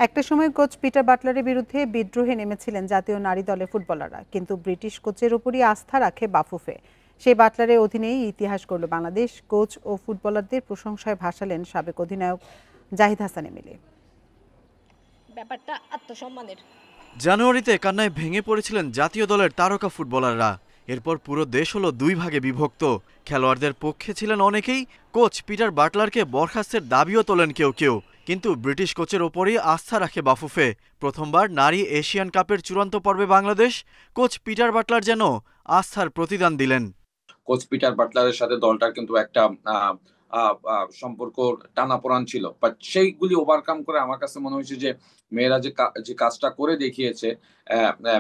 একটা সময় coach Peter বাটলারের বিরুদ্ধে বিদ্রোহে নেমেছিলেন জাতীয় নারী দলের ফুটবলাররা, কিন্তু ব্রিটিশ কোচের উপরই আস্থা রাখে বাফুফে। সেই বাটলারের অধীনেই ইতিহাস গড়ল বাংলাদেশ। কোচ ও ফুটবলারদের প্রশংসায় ভাসালেন সাবেক অধিনায়ক জাহিদ হাসান এমিলি। ব্যাপারটা আত্মসম্মানের। জানুয়ারিতে কান্নায় ভেঙে পড়েছিলেন জাতীয় দলের তারকা ফুটবলাররা। এরপর পুরো দেশ হলো দুই ভাগে বিভক্ত। খেলোয়াড়দের পক্ষে ছিলেন অনেকেই, কোচ পিটার বাটলারকে বরখাস্তের দাবিও তোলেন কেউ কেউ। কিন্তু ব্রিটিশ কোচের ওপরই আস্থা রাখে বাফুফে। প্রথমবার নারী এশিয়ান কাপের চূড়ান্ত পর্বে বাংলাদেশ, কোচ পিটার বাটলার যেন আস্থার প্রতিদান দিলেন। কোচ পিটার বাটলারের সাথে দলটার কিন্তু একটা সম্পর্ক টানাপোড়ান ছিল, বাট সেইগুলি ওভারকাম করে আমার কাছে মনে হয়েছে যে মেয়েরা যে কাজটা করে দেখিয়েছে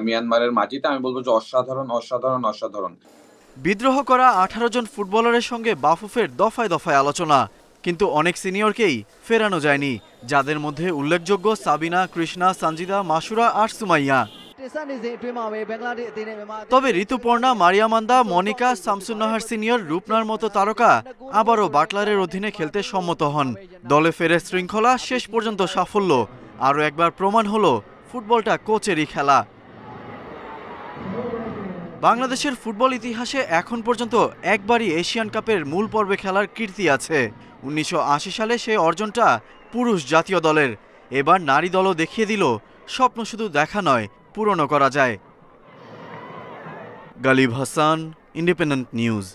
মিয়ানমারের মাটিতে, আমি বলবো যে অসাধারণ অসাধারণ অসাধারণ। বিদ্রোহ করা 18 জন ফুটবলারের সঙ্গে বাফুফের দফায় দফায় আলোচনা, কিন্তু অনেক সিনিয়রকেই ফেরানো যায়নি, যাদের মধ্যে উল্লেখযোগ্য সাবিনা, কৃষ্ণা, সঞ্জিদা, মাসুরা আর সুমাইয়া। তবে ঋতুপর্ণা, মারিয়ামান্দা, মনিকা, শামসুন্নাহার সিনিয়র, রূপনার মতো তারকা আবারও বাটলারের অধীনে খেলতে সম্মত হন। দলে ফেরে শৃঙ্খলা, শেষ পর্যন্ত সাফল্য। আরও একবার প্রমাণ হলো ফুটবলটা কোচেরই খেলা। বাংলাদেশের ফুটবল ইতিহাসে এখন পর্যন্ত একবারই এশিয়ান কাপের মূল পর্বে খেলার কীর্তি আছে। 1980 সালে সেই অর্জনটা পুরুষ জাতীয় দলের। এবার নারী দলও দেখিয়ে দিল স্বপ্ন শুধু দেখা নয়, পূরণও করা যায়। Ghalib Hasan, independent news.